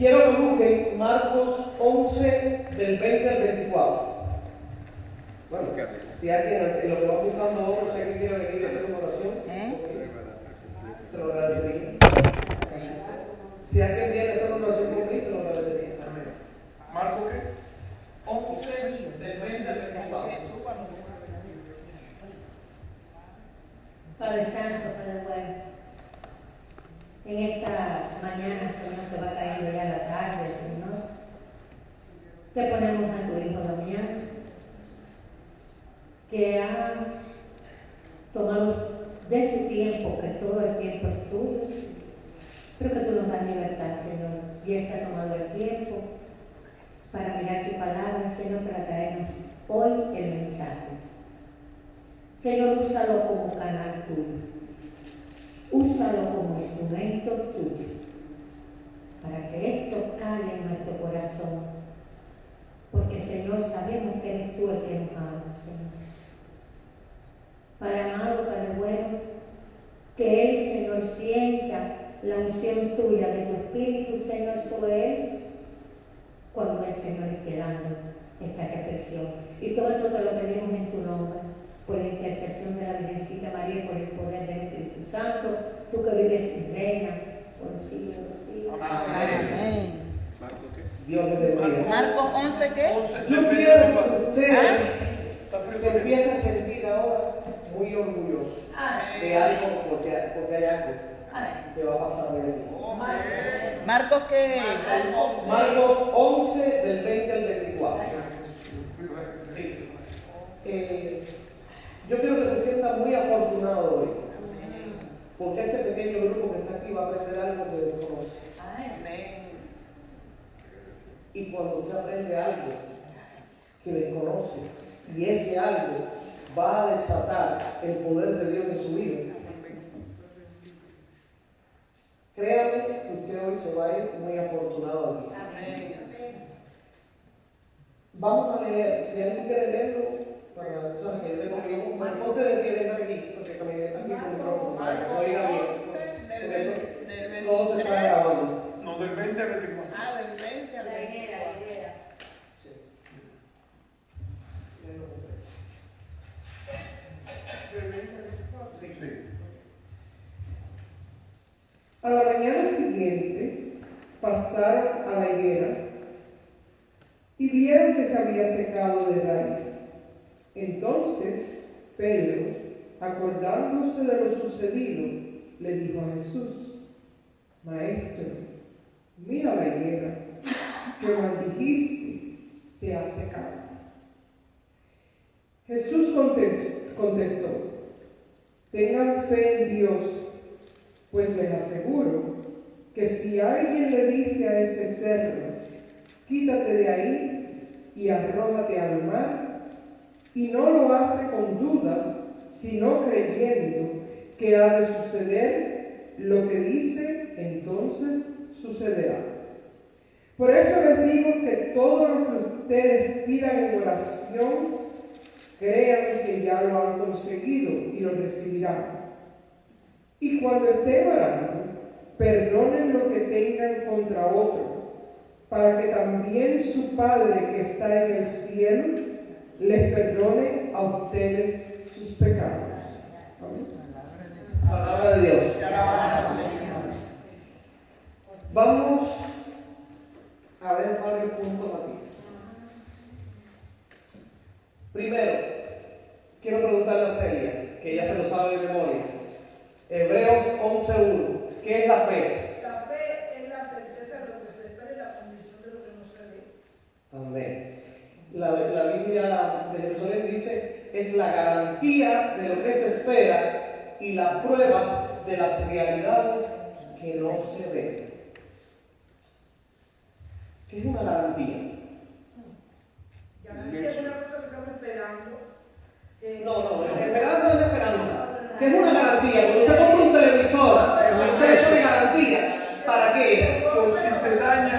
quiero que busquen Marcos 11 del 20 al 24. Bueno, si alguien en lo que va buscando otro, sé que quiere venir a hacer una oración, se lo agradecería. Si alguien viene a hacer una oración conmigo, se lo agradecería. ¿Marco qué? 11 del 20 al 24. Padre Santo, Padre bueno, en esta mañana, Señor, que va cayendo ya la tarde, Señor, te ponemos a tu Hijo Damián, que ha tomado de su tiempo, que todo el tiempo es tuyo, pero que tú nos das libertad, Señor, y Él se ha tomado el tiempo para mirar tu palabra, Señor, para traernos hoy el mensaje. Señor, úsalo como canal tuyo. Úsalo como instrumento tuyo, para que esto caiga en nuestro corazón. Porque, Señor, sabemos que eres tú el que nos ama, Señor. Padre amado, Padre bueno, que Él, Señor, sienta la unción tuya de tu Espíritu, Señor, sobre Él, cuando el Señor esté dando esta reflexión. Y todo esto te lo pedimos en tu nombre, por la intercesión de la Virgencita María, por el poder del Espíritu Santo, tú que vives y reinas por los siglos de los siglos. Amén. Dios te bendiga. Marcos 11, ¿qué? Yo quiero que ustedes se empiecen a sentir ahora muy orgullosos de algo, porque hay algo que va a pasar de ti. ¿Marcos qué? Marcos 11 del 20 al 24. Sí. Yo quiero que se sientan muy afortunados hoy, porque este pequeño grupo que está aquí va a aprender algo que desconoce. Y cuando usted aprende algo que desconoce, y ese algo va a desatar el poder de Dios en su vida, créame que usted hoy se va a ir muy afortunado aquí. Vamos a leer, si alguien quiere leerlo, para que yo tengo que ponte de pie, venga aquí, porque caminé aquí con el micrófono, para que se oiga bien. Porque todo se está grabando. No, del 20 al 24. Del 20 al 24. Sí. Sí. A la mañana siguiente pasaron a la higuera y vieron que se había secado de raíz. Entonces Pedro, acordándose de lo sucedido, le dijo a Jesús: Maestro, mira la higuera que maldijiste, se ha secado. Jesús contestó: tengan fe en Dios, pues les aseguro que si alguien le dice a ese cerro, quítate de ahí y arrójate al mar, y no lo hace con dudas, sino creyendo que ha de suceder lo que dice, entonces sucederá. Por eso les digo que todo lo que ustedes pidan en oración, créanme que ya lo han conseguido y lo recibirán. Y cuando estén orando, perdonen lo que tengan contra otro, para que también su Padre que está en el cielo les perdone a ustedes sus pecados. Amén. Palabra de Dios. Vamos a ver varios puntos aquí. Primero, quiero preguntarle a Celia, que ya se lo sabe de memoria. Hebreos 11:1. ¿Qué es la fe? La fe es la certeza de lo que se espera y la convicción de lo que no se ve. Amén. La Biblia de Jerusalén dice, es la garantía de lo que se espera y la prueba de las realidades que no se ven. ¿Qué es una garantía? Garantía es una cosa que estamos esperando. No, esperanza es esperanza. ¿Qué es una garantía? Cuando usted compra un televisor, usted pone garantía. ¿Para qué es? Por si se daña,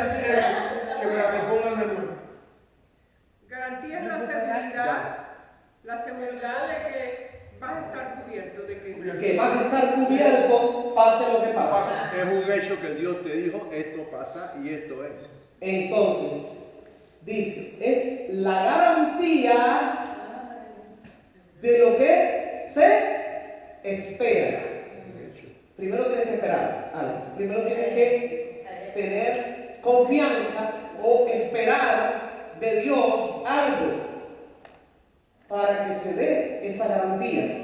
que me la pongan de nuevo. Garantía es la seguridad de que vas a estar cubierto, de que que vas a estar cubierto, pase lo que pase. Es un hecho que Dios te dijo, esto pasa y esto es. Entonces, dice, es la garantía de lo que se espera. Primero tienes que esperar algo. Primero tienes que tener confianza o esperar de Dios algo para que se dé esa garantía.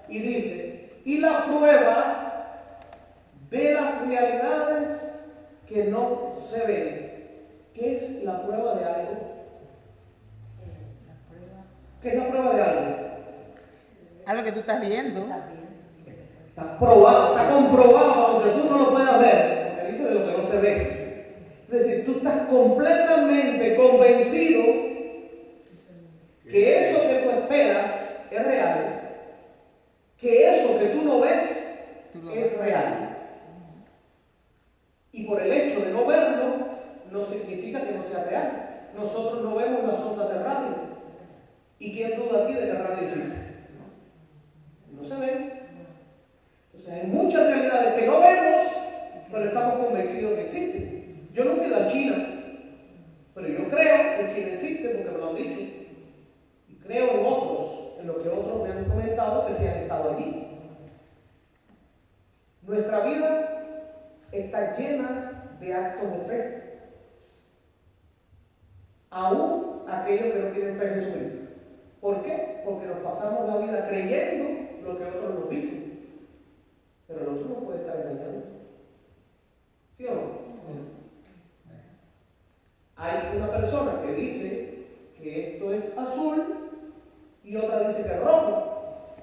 Y dice, y la prueba de las realidades que no se ven. ¿Qué es la prueba de algo? ¿Qué es la prueba de algo? Algo que tú estás viendo. Está probado, está comprobado, aunque tú no lo puedas ver, porque dice de lo que no se ve. Es decir, tú estás completamente convencido que eso que tú esperas es real, que eso que tú no ves es real. Y por el hecho de no verlo, no significa que no sea real. Nosotros no vemos las ondas de radio. ¿Y quién duda aquí de que radio existe? No se ven. Entonces hay muchas realidades que no vemos, pero estamos convencidos que existen. Yo nunca he ido a China, pero yo creo que China existe porque me lo han dicho. Y creo en otros, en lo que otros me han comentado que sí han estado allí. Nuestra vida está llena de actos de fe. Aún aquellos que no tienen fe en Jesucristo. ¿Por qué? Porque nos pasamos la vida creyendo lo que otros nos dicen. Pero el otro no puede estar engañando. ¿Sí o no? Hay una persona que dice que esto es azul y otra dice que es rojo.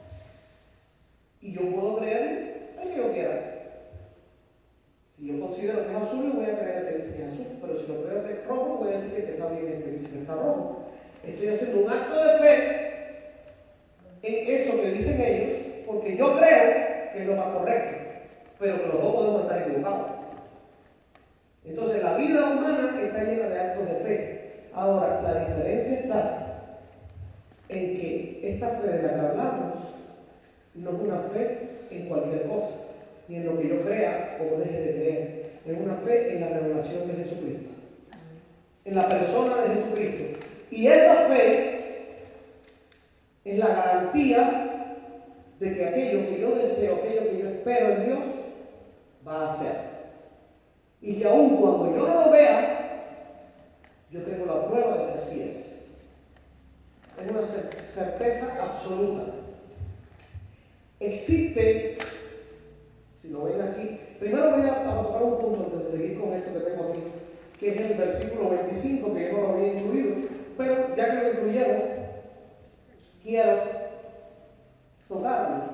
Y yo puedo creer el que yo quiera. Si yo considero que es azul, voy a creer que dice que es azul. Pero si lo creo que es rojo, voy a decir que está bien el que dice que está rojo. Estoy haciendo un acto de fe en eso que dicen ellos, porque yo creo que es lo más correcto, pero que los dos podemos estar equivocados. Entonces la vida humana está llena de actos de fe. Ahora, la diferencia está en que esta fe de la que hablamos no es una fe en cualquier cosa, ni en lo que yo crea o deje de creer. Es una fe en la revelación de Jesucristo, en la persona de Jesucristo. Y esa fe es la garantía de que aquello que yo deseo, aquello que yo espero en Dios, va a ser. Y que aun cuando yo no lo vea, yo tengo la prueba de que así es. Es una certeza absoluta. Existe, si lo ven aquí, primero voy a tocar un punto antes de seguir con esto que tengo aquí, que es el versículo 25, que yo no lo había incluido, pero ya que lo incluyeron, quiero tocarlo,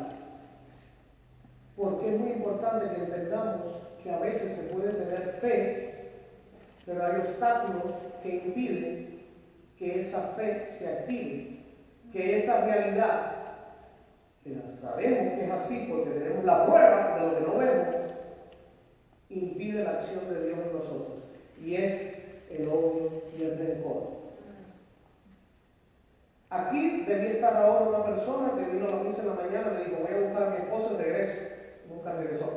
porque es muy importante que entendamos que a veces se puede tener fe, pero hay obstáculos que impiden que esa fe se active, que esa realidad, que sabemos que es así porque tenemos la prueba de lo que no vemos, impide la acción de Dios en nosotros, y es el odio y el rencor. Aquí debía estar ahora una persona que vino a la misa en la mañana y me dijo, voy a buscar a mi esposo y regreso. Nunca regresó.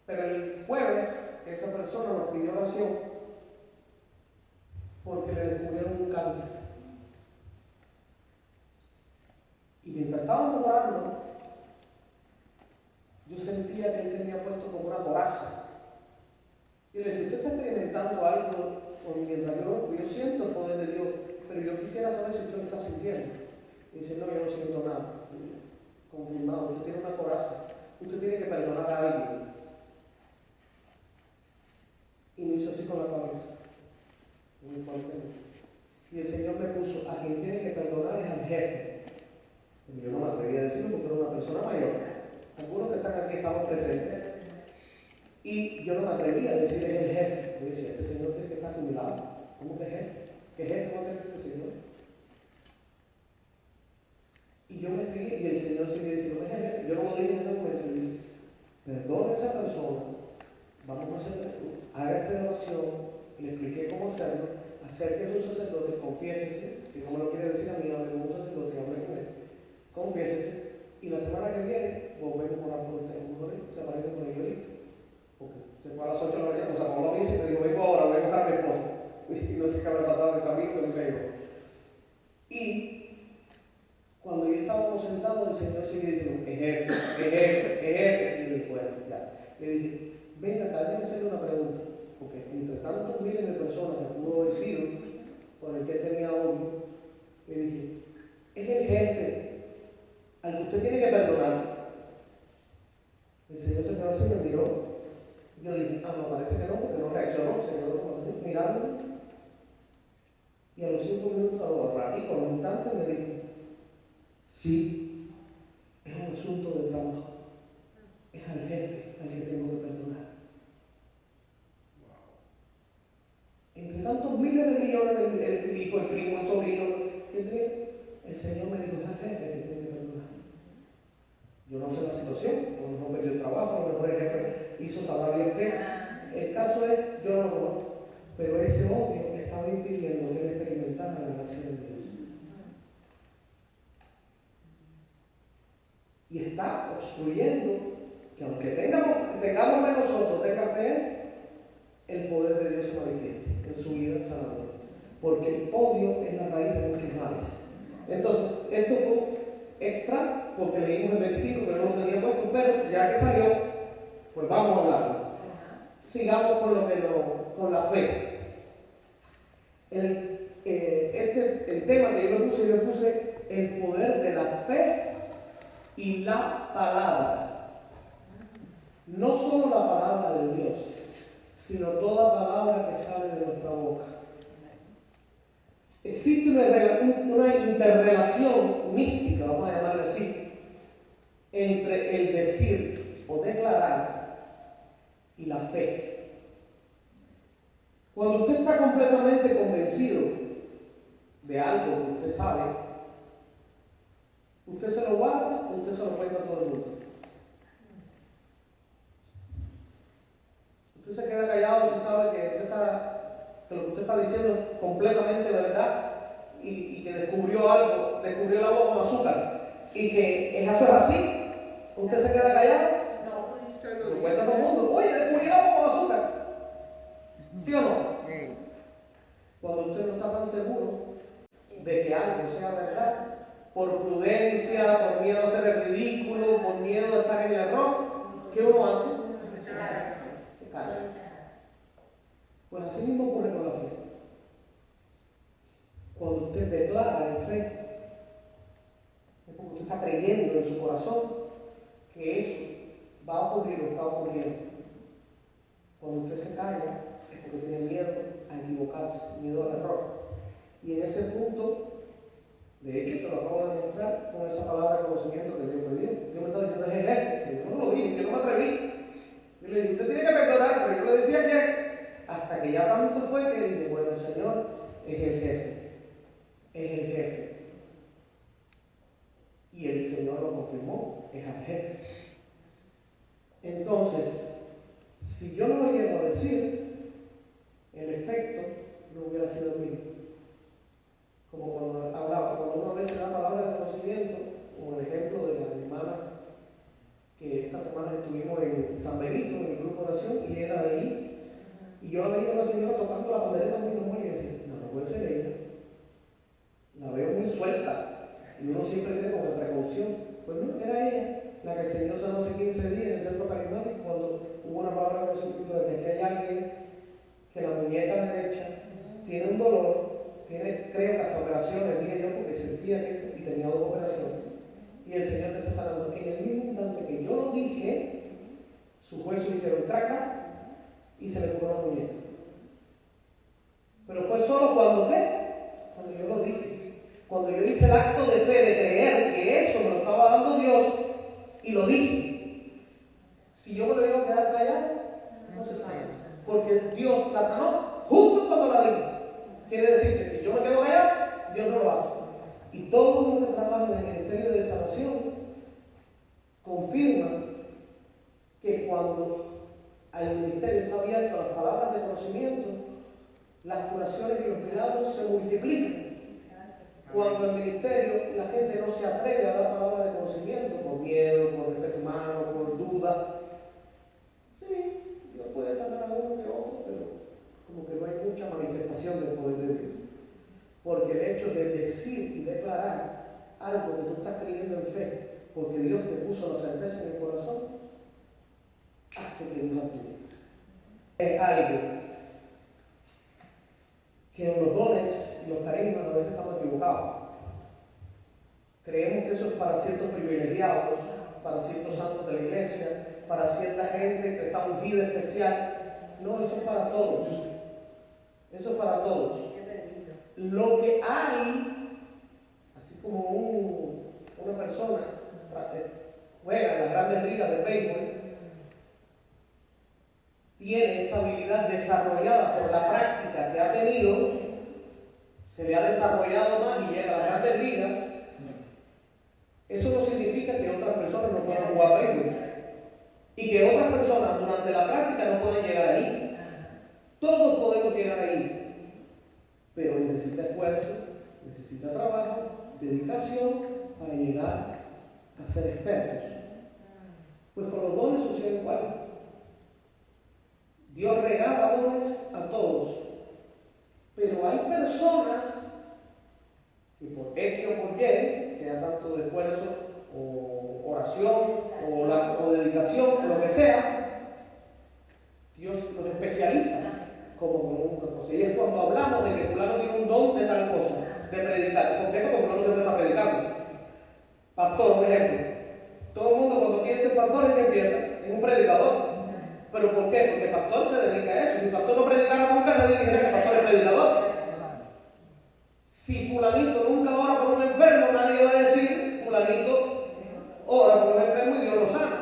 Pero el jueves esa persona nos pidió oración porque le descubrieron un cáncer. Y mientras estábamos orando, yo sentía que él tenía puesto como una coraza. Y le decía, ¿usted está experimentando algo mientras yo siento el poder de Dios? Pero yo quisiera saber si usted lo está sintiendo. Y dice, no, yo no siento nada. Confirmado, usted tiene una coraza. Usted tiene que perdonar a alguien. Y me hizo así con la cabeza. Muy fuerte. Y el Señor me puso, a quien tiene que perdonar es al jefe. Y yo no me atreví a decirlo porque era una persona mayor. Algunos que están aquí estaban presentes. Y yo no me atreví a decir es el jefe. Yo decía, este señor tiene que estar jubilado. ¿Cómo que es jefe? ¿Qué jefe no es este señor? Y yo me seguí y el Señor sigue diciendo, es jefe. Yo no lo dije en ese momento. Y dije, perdone a esa persona. Vamos a hacer esto. Haga esta oración. Le expliqué cómo hacerlo. Acerque a su sacerdote, confiésese. Si no me lo quiere decir a mí, hable con un sacerdote, hable con él. Confiésese. y la semana que viene volvemos a orar por usted. Se aparece con el ahorita. Porque se fue a las 8 de la mañana, nos sacó la misa y me dijo, vengo ahora, voy a buscar a mi esposa. Y no sé qué habrá pasado en el camino, no sé yo. Y cuando yo estábamos sentados, el Señor sigue diciendo, es jefe. Y le dije, bueno, ya. Le dije, venga acá, déjame hacerle una pregunta. Porque entre tantos miles de personas que pudo haber sido, por el que tenía hoy, le dije, es el jefe al que usted tiene que perdonar. El Señor se quedó así y me miró. Yo dije, no, parece que no, porque no reaccionó, se quedó como así, mirando. Y a los 5 minutos, a los ratitos, a los instantes, me dijo, sí, es un asunto de trabajo. Es al jefe al que tengo que perdonar. Entre tantos miles de millones, el hijo, el primo, el sobrino, el Señor me dijo, es al jefe que tengo que perdonar. Yo no sé la situación, a lo mejor perdió el trabajo, a lo mejor el jefe hizo salario que. El caso es, yo no lo conozco, pero ese odio estaba impidiendo que él experimentara la gracia de Dios. Y está obstruyendo que aunque tengamos fe nosotros, tenga fe, el poder de Dios se manifieste en su vida sanadora. Porque el odio es la raíz de muchos males. Entonces, esto fue extra porque leímos el versículo que no lo tenía puesto, pero ya que salió, pues vamos a hablarlo. Sigamos con la fe. El tema que yo puse el poder de la fe y la palabra. No solo la palabra de Dios, sino toda palabra que sale de nuestra boca. Existe una interrelación mística, vamos a llamarla así, entre el decir o declarar y la fe. Cuando usted está completamente convencido de algo que usted sabe, usted se lo guarda o usted se lo cuenta a todo el mundo. Usted se queda callado si sabe que lo que usted está diciendo es completamente verdad y que descubrió el agua con azúcar y que eso es así. ¿Usted se queda callado? No, Se lo cuenta a todo el mundo. Oye, descubrió agua con azúcar. ¿Sí o no? Cuando usted no está tan seguro de que algo sea verdad, por prudencia, por miedo a ser el ridículo, por miedo a estar en el error, ¿qué uno hace? Se calla. Pues así mismo ocurre con la fe. Cuando usted declara en fe, es porque usted está creyendo en su corazón que eso va a ocurrir o está ocurriendo. Cuando usted se calla, es porque tiene miedo a equivocarse, miedo al error. Y en ese punto, de hecho, te lo acabo de demostrar con esa palabra de conocimiento que Dios me dio. Dios me está diciendo, es el jefe. Yo no lo dije, yo no me atreví. Yo le dije, usted tiene que perdonar, pero yo le decía que hasta que ya tanto fue que dije, bueno, el Señor es el jefe. Es el jefe. Y el Señor lo confirmó, es el jefe. Entonces, si yo no lo llego a decir, el efecto no hubiera sido el mismo. Como cuando uno a veces da palabras de conocimiento, como el ejemplo de la hermana que esta semana estuvimos en San Benito, en el grupo de oración, y era de ahí. Y yo la veía a una señora tocando la pandereta muy normal y decía, no puede ser ella. La veo muy suelta. Y uno siempre tiene como precaución. Pues no, era ella la que el Señor sanó hace 15 días en el centro carismático cuando hubo una palabra de conocimiento de que aquí hay alguien que la muñeca derecha tiene un dolor, creo que hasta operaciones, dije yo, porque sentía que y tenía 2 operaciones. Y el Señor te está sanando. En el mismo instante que yo lo dije, sus huesos hicieron traca y se le curó la muñeca. Pero fue solo cuando yo lo dije. Cuando yo hice el acto de fe, de creer que eso me lo estaba dando Dios, y lo dije. Si yo me lo iba a quedar callado, no se sabe. Porque Dios la sanó justo cuando la dije. Quiere decir que si yo me quedo callado, Dios no lo hace. Y todos los que trabajan en el Ministerio de Salvación confirman que cuando el ministerio está abierto a las palabras de conocimiento, las curaciones y los milagros se multiplican. Cuando el ministerio la gente no se atreve a dar palabra de conocimiento por miedo, por respeto humano, por duda. Sí, Dios puede sanar a uno que otro, pero como que no hay mucha manifestación del poder de Dios. Porque el hecho de decir y declarar algo que tú estás creyendo en fe, porque Dios te puso la certeza en el corazón, hace que Dios actúe. Es algo que en los dones y los carismas a veces estamos equivocados. Creemos que eso es para ciertos privilegiados, para ciertos santos de la iglesia, para cierta gente que está ungida especial. No, eso es para todos. Eso es para todos. Lo que hay, así como una persona juega en las grandes ligas de béisbol, tiene esa habilidad desarrollada por la práctica que ha tenido, se le ha desarrollado más y llega a las grandes ligas. Eso no significa que otras personas no puedan jugar béisbol y que otras personas durante la práctica no pueden llegar ahí. Todos podemos llegar ahí, pero necesita esfuerzo, necesita trabajo, dedicación para llegar a ser expertos. Pues con los dones sucede igual. Dios regala dones a todos, pero hay personas que por X o por Y, sea tanto de esfuerzo o oración o dedicación, o lo que sea, Dios los especializa como con un propósito. Y es cuando hablamos de que fulano tiene un don de tal cosa, de predicar. ¿Por qué? Porque fulano siempre está predicando. Pastor, por ejemplo. Todo el mundo cuando quiere ser pastor es que empieza, es un predicador. ¿Pero por qué? Porque el pastor se dedica a eso. Si el pastor no predicara nunca, nadie dijera que el pastor es predicador. Si fulanito nunca ora por un enfermo, nadie va a decir, fulanito ora por un enfermo y Dios lo sana.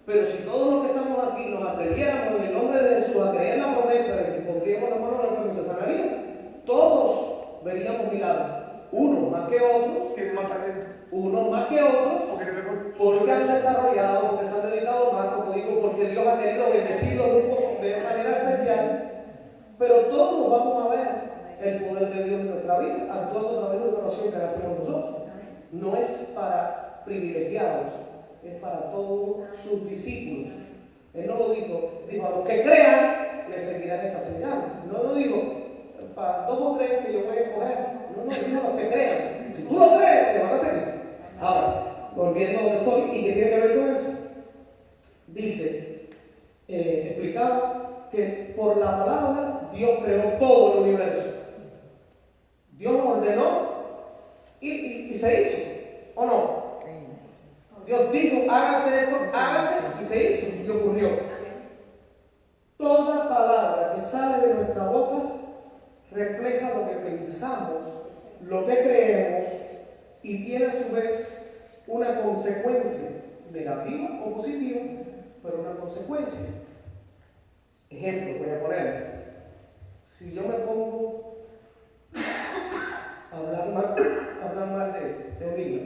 Pero si todos los que estamos aquí nos atreviéramos en el nombre de Jesús a creer la promesa de que pondríamos la mano en el enfermo y se sanaría, todos veríamos milagros. Unos más que otros, ¿Tiene más talento? unos más que otros, porque han desarrollado, porque se han dedicado más, como digo, porque Dios ha querido bendecirlos de manera especial. Pero todos vamos a ver el poder de Dios en nuestra vida, actuando a través de la oración que hacemos nosotros. No es para privilegiados, es para todos sus discípulos. Él no lo dijo a los que crean, les seguirán esta señal. No lo dijo para 2 o 3 que yo voy a escoger. No, dijo a los que crean. Si tú lo crees, te van a seguir. Ahora, volviendo a donde estoy, ¿y qué tiene que ver con eso? Dice, explicaba que por la palabra Dios creó todo el universo. Dios ordenó y se hizo, ¿o no? Dios dijo, hágase esto, hágase, y se hizo, y ocurrió. Toda palabra que sale de nuestra boca refleja lo que pensamos, lo que creemos, y tiene a su vez una consecuencia, negativa o positiva, pero una consecuencia. Ejemplo, voy a poner. Si yo me pongo a hablar mal de un niño,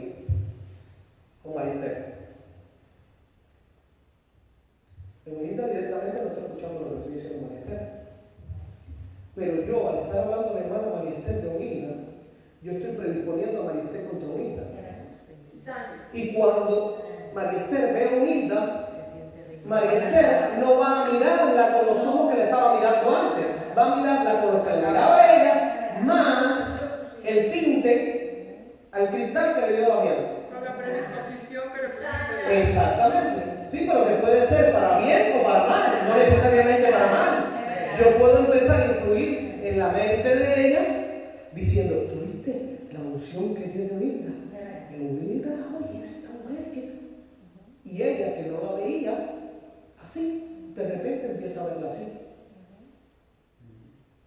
con Maristel. Eunita directamente no está escuchando lo que estoy diciendo Maristel. Pero yo, al estar hablando de hermana Maristel de Eunita, yo estoy predisponiendo a Maristel contra Eunita. Y cuando Maristel ve a Eunita, Maristel no va a mirarla con los ojos que le estaba mirando antes, va a mirarla con los que le miraba a ella, más el tinte al cristal que le dio la mierda. Exactamente. Sí, pero que puede ser para bien o para mal, no necesariamente para mal. Yo puedo empezar a influir en la mente de ella diciendo, ¿tú viste la unción que tiene Eunita? Eunita, oye, esta mujer que... Y ella, que no la veía así, de repente empieza a verla así.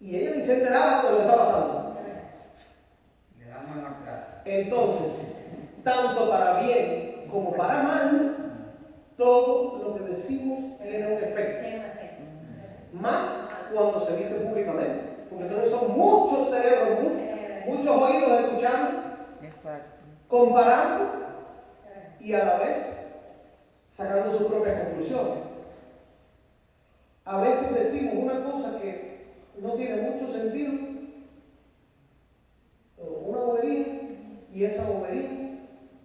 Y ella ni se enteraba de lo que estaba pasando. Entonces, tanto para bien como para mal, todo lo que decimos tiene un efecto. Más cuando se dice públicamente. Porque entonces son muchos cerebros, muchos oídos escuchando, comparando y a la vez sacando sus propias conclusiones. A veces decimos una cosa que no tiene mucho sentido, o una bobería, y esa bobería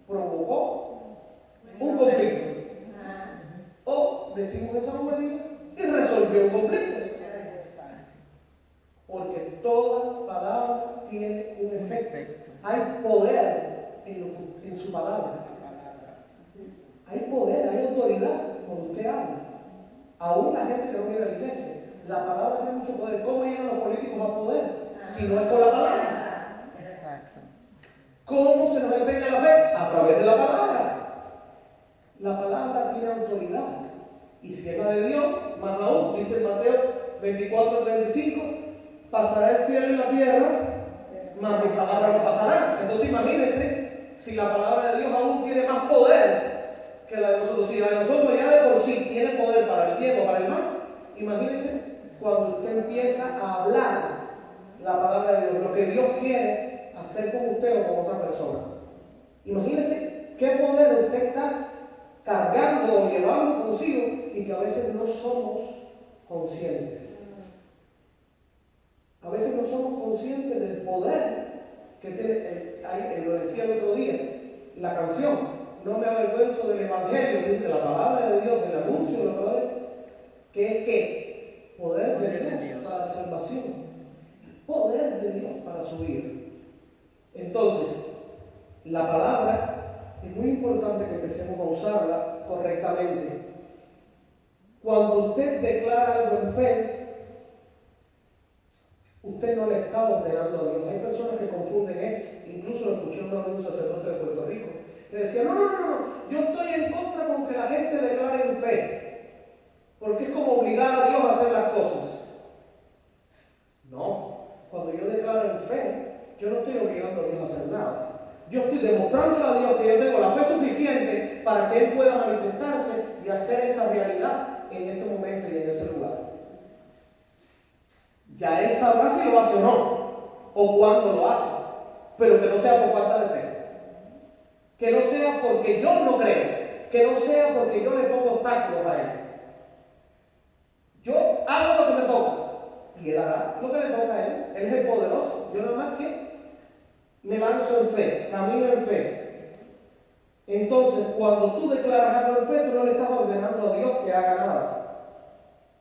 provocó un conflicto. O decimos esa bobería y resolvió un conflicto. Porque toda palabra tiene un efecto. Hay poder en su palabra. Hay poder, hay autoridad cuando usted habla. Aún la gente que no viene a la iglesia. La palabra tiene mucho poder. ¿Cómo llegan los políticos a poder? Si no es con la palabra. ¿Cómo se nos enseña la fe? A través de la palabra. La palabra tiene autoridad. Y si es la de Dios, más aún, dice Mateo 24:35, pasará el cielo y la tierra, mas mi palabra no pasará. Entonces imagínense si la palabra de Dios aún tiene más poder que la de nosotros. Si la de nosotros ya de por sí tiene poder para el bien o para el mal, imagínense cuando usted empieza a hablar la palabra de Dios, lo que Dios quiere hacer con usted o con otra persona. Imagínense qué poder usted está cargando o llevando consigo y que a veces no somos conscientes. A veces no somos conscientes del poder que tiene, lo decía el otro día, la canción, no me avergüenzo del Evangelio, dice la palabra de Dios, del anuncio de la palabra, que es que poder de Dios para la salvación, poder de Dios para su vida. Entonces, la palabra es muy importante que empecemos a usarla correctamente. Cuando usted declara algo en fe, usted no le está ordenando a Dios. Hay personas que confunden esto. Incluso lo escuché una vez un sacerdote de Puerto Rico que decía, no, yo estoy en contra con que la gente declare en fe, porque es como obligar a Dios a hacer las cosas. No, cuando yo declaro en fe, yo no estoy obligando a Dios a hacer nada. Yo estoy demostrándole a Dios que yo tengo la fe suficiente para que Él pueda manifestarse y hacer esa realidad en ese momento y en ese lugar. Ya Él sabrá si lo hace o no, o cuándo lo hace, pero que no sea por falta de fe. Que no sea porque yo no creo, que no sea porque yo le pongo obstáculos a Él. Yo hago lo que me toca, y Él hará lo que le toca a Él. Él es el poderoso. Yo nada más que me lanzo en fe, camino en fe. Entonces, cuando tú declaras algo en fe, tú no le estás ordenando a Dios que haga nada.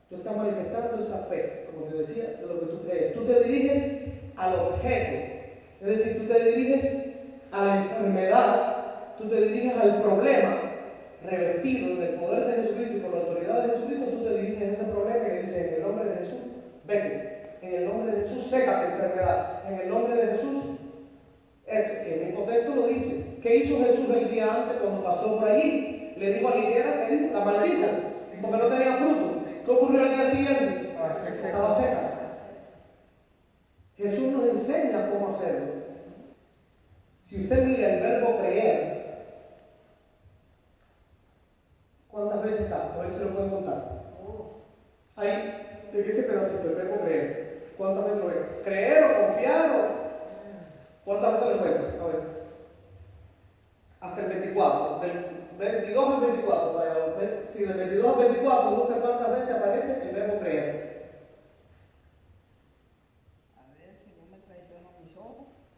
Tú estás manifestando esa fe, como te decía, de lo que tú crees. Tú te diriges al objeto, es decir, tú te diriges a la enfermedad, tú te diriges al problema revestido en el poder de Jesucristo y con la autoridad de Jesucristo, tú te diriges a ese problema y le dices, en el nombre de Jesús, vete. En el nombre de Jesús, sécate enfermedad. En el nombre de Jesús, el mismo texto lo dice. ¿Qué hizo Jesús el día antes cuando pasó por allí? Le dijo a la higuera, ¿qué dijo? La maldita, porque no tenía fruto. ¿Qué ocurrió al día siguiente? Estaba seca. Jesús nos enseña cómo hacerlo. Si usted mira el verbo creer, ¿cuántas veces está? A ver si lo pueden contar. Ahí, ¿de qué ese pedacito? El verbo creer. ¿Cuántas veces lo ven? ¿Creer o confiar o...? ¿Cuántas veces lo ven? A ver. Hasta el 24. Del 22 al 24. Si del 22 al 24 busca cuántas veces aparece el verbo creer.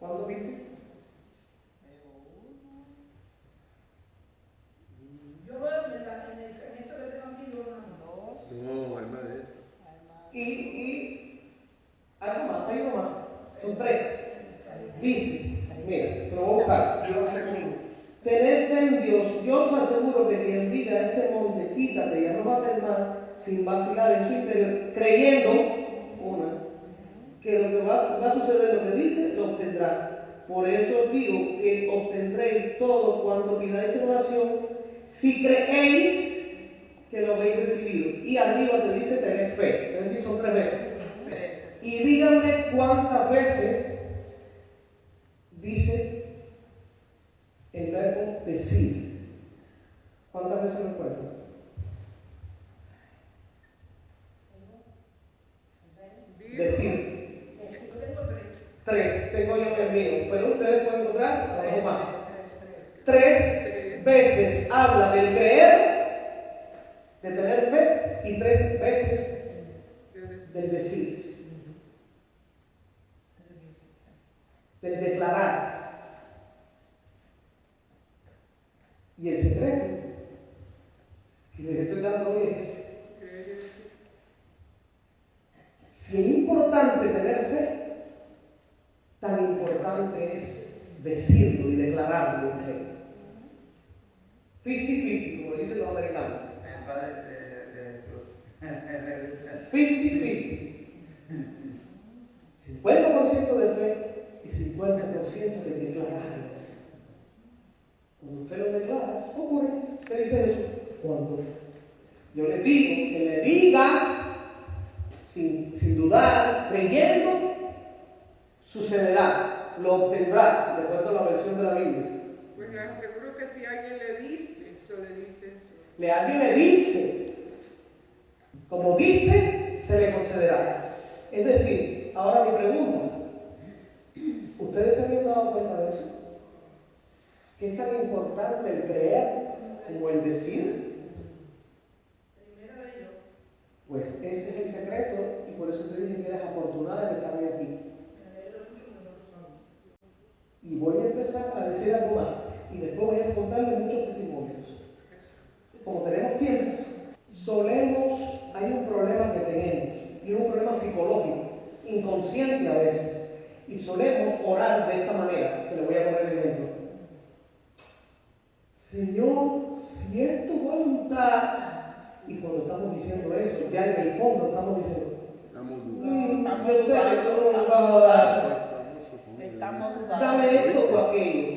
¿Cuánto viste? Yo veo en esto que tengo aquí, yo veo No, hay más de eso. Y hay uno más. Son 3. Dice, mira, se lo voy a buscar. Yo no sé cómo. Tener fe en Dios. Yo os aseguro que quien diga a este monte, quítate y arrójate al mar, sin vacilar en su interior, creyendo, que lo que va a suceder lo que dice, lo obtendrá. Por eso os digo que obtendréis todo cuanto pidáis en oración, si creéis que lo habéis recibido. Y arriba te dice tener fe, es decir, son 3 veces. Y díganme cuántas veces dice el verbo decir. ¿Cuántas veces lo encuentran? Decir. 3, tengo yo el mío, pero ustedes pueden encontrar los más. 3 veces habla del creer, de tener fe, y 3 veces del decir, del declarar. Y el secreto que les estoy dando hoy es, si es importante tener fe, tan importante es decirlo y declararlo en fe. 50-50, como dicen los americanos. El Padre de Jesús. 50-50. 50% de fe y 50% de declararlo. Cuando usted lo declara, ocurre. ¿Qué dice Jesús? Cuando yo les digo que le diga, sin dudar, creyendo, sucederá, lo obtendrá, de acuerdo a la versión de la Biblia. Pues le aseguro que si alguien le dice, eso le dice eso. Alguien le dice, como dice, se le concederá. Es decir, ahora mi pregunta, ¿ustedes se habían dado cuenta de eso? ¿Qué es tan importante el creer como el decir? Pues ese es el secreto y por eso te dije que eres afortunada de estar hoy aquí. Y voy a empezar a decir algo más y después voy a contarle muchos testimonios. Como tenemos tiempo, hay un problema que tenemos y es un problema psicológico, inconsciente a veces, y solemos orar de esta manera, que le voy a poner el ejemplo. Señor, si es tu voluntad, y cuando estamos diciendo eso, ya en el fondo estamos diciendo, yo sé que tú no me vas a dar, dame esto o aquello.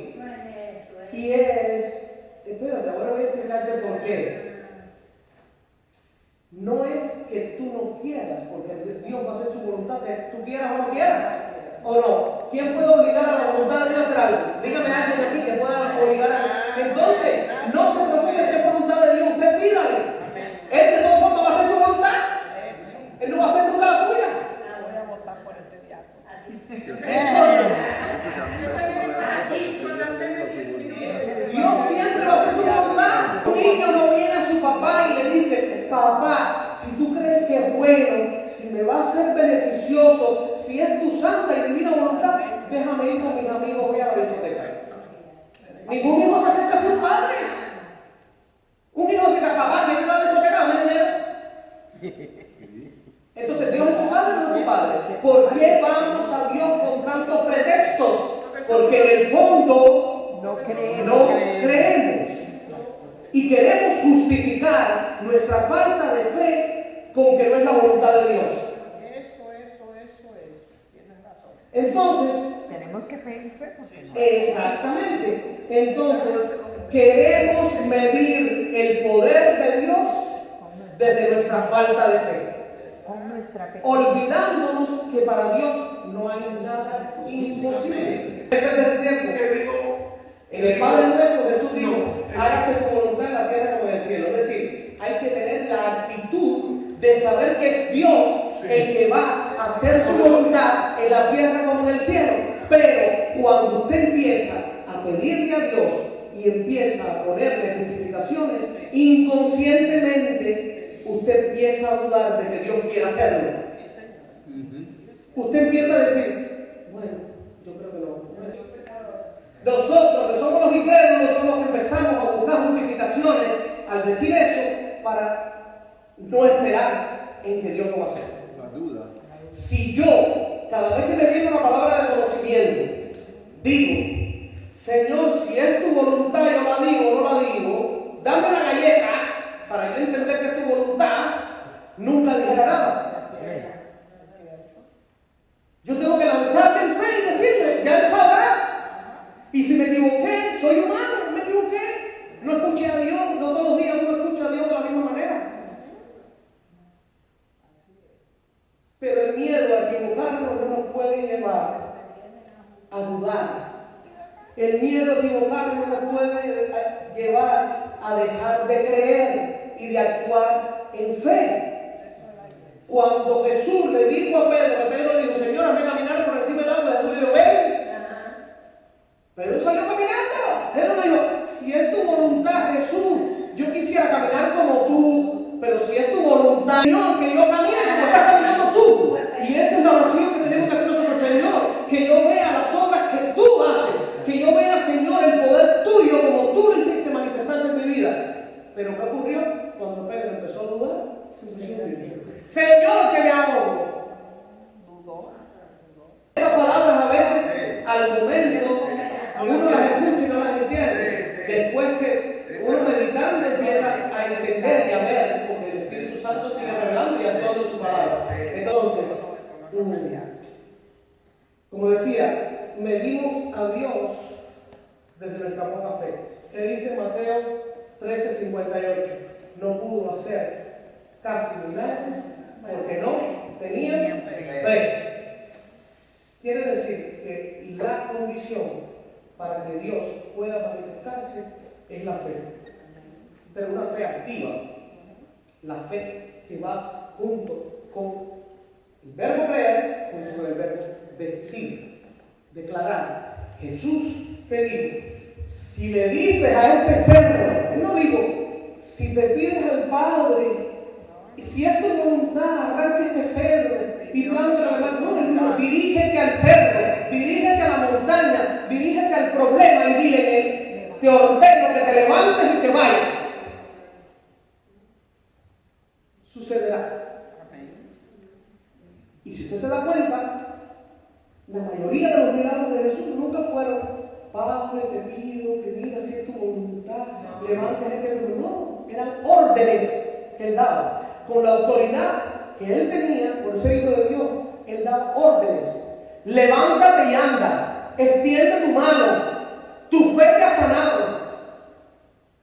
Y espérate, ahora voy a explicarte por qué. No es que tú no quieras, porque Dios va a hacer su voluntad, que tú quieras o no quieras, o no. ¿Quién puede obligar a la voluntad de Dios a hacer algo? Dígame a alguien aquí que pueda obligar a... Entonces, no se preocupe si es voluntad de Dios, usted pídale. Él de todas formas va a hacer su voluntad. Él no va a hacer nunca la tuya. Voy a votar por este diácono. Dios siempre va a hacer su voluntad. Un niño no viene a su papá y le dice, papá, si tú crees que es bueno, si me va a ser beneficioso, si es tu santa y divina voluntad, déjame ir con mis amigos, voy a la discoteca. Ningún hijo se acerca a su padre. Un hijo dice, papá, ¿quieres ir a la discoteca? Dame dinero. Entonces, ¿Dios es tu padre o no es tu padre? ¿Por qué vamos a Dios con tantos pretextos? Porque en el fondo no creemos. Y queremos justificar nuestra falta de fe con que no es la voluntad de Dios. Eso. Tienes razón. Entonces, Tenemos que pedir fe porque no. exactamente. Entonces, queremos medir el poder de Dios desde nuestra falta de fe. Olvidándonos que para Dios no hay nada imposible. Desde el tiempo que digo, en el Padre Nuestro Jesús dijo, hágase tu voluntad en la tierra como en el cielo. Es decir, hay que tener la actitud de saber que es Dios el que va a hacer su voluntad en la tierra como en el cielo. Pero cuando usted empieza a pedirle a Dios y empieza a ponerle justificaciones, inconscientemente usted empieza a dudar de que Dios quiera hacerlo. Usted empieza a decir, bueno, yo creo que no. Nosotros, que somos los incrédulos, somos los que empezamos a buscar justificaciones al decir eso para no esperar en que Dios lo va a hacer. La duda. Si yo, cada vez que me viene una palabra de conocimiento, digo, Señor, si es tu voluntad, yo la digo o no la digo, dame una galleta para yo entender que es tu voluntad, nunca dijera nada. Yo tengo que lanzarme en fe y decirle, ya Él sabrá. Y si me equivoqué, soy humano, me equivoqué. No escuché a Dios, no todos los días uno escucha a Dios de la misma manera. Pero el miedo a equivocarnos no nos puede llevar a dudar. El miedo a equivocarnos no nos puede llevar a dejar de creer y de actuar en fe. Cuando Jesús le dijo a Pedro dijo, Señor, hazme caminar por encima del agua, Jesús le dijo, ven. Pedro salió caminando. Pedro le dijo, si es tu voluntad, Jesús, yo quisiera caminar como tú, pero si es tu voluntad, Señor, que yo camine como estás caminando tú. Y esa es la oración que tenemos que hacer nosotros, Señor, que yo vea las obras que tú haces, que yo vea, Señor, el poder tuyo como tú lo hiciste manifestar Estas palabras a veces, al momento, uno las escucha y no las entiende. Después que uno meditando empieza a entender y a ver, porque el Espíritu Santo sigue revelando y actuando en su palabra. Entonces, como decía, medimos a Dios desde nuestra poca fe. ¿Qué dice Mateo 13:58? No pudo hacer casi milagros porque no tenía fe. Quiere decir que la condición para que Dios pueda manifestarse es la fe, pero una fe activa, la fe que va junto con el verbo creer, junto con el verbo decir, declarar. Jesús te dijo, si le dices a este cerdo, él no dijo, si te pides al Padre, y si es tu voluntad, arranca este cerdo y planta la verdad. No, él dijo, dirígete al cerdo, dirígete a la montaña, dirígete al problema y dile, te ordeno que te levantes y te vayas. Sucederá. Y si usted se da cuenta, la mayoría de los milagros de Jesús nunca fueron, Padre, te pido que mira si es tu voluntad, levantes este mundo. No, eran órdenes que él daba. Con la autoridad que él tenía, por ser hijo de Dios, él daba órdenes. Levántate y anda, extiende tu mano, tu fe te ha sanado.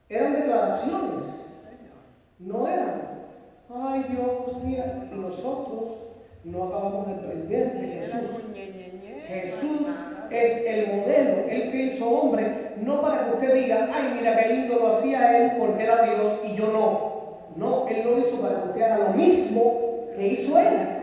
Eran declaraciones, no eran, ay Dios, mira, y nosotros no acabamos de aprender de Jesús. Jesús es el modelo, Él se hizo hombre, no para que usted diga, ay mira qué lindo lo hacía Él porque era Dios y yo no. No, Él lo hizo para que usted haga lo mismo que hizo Él.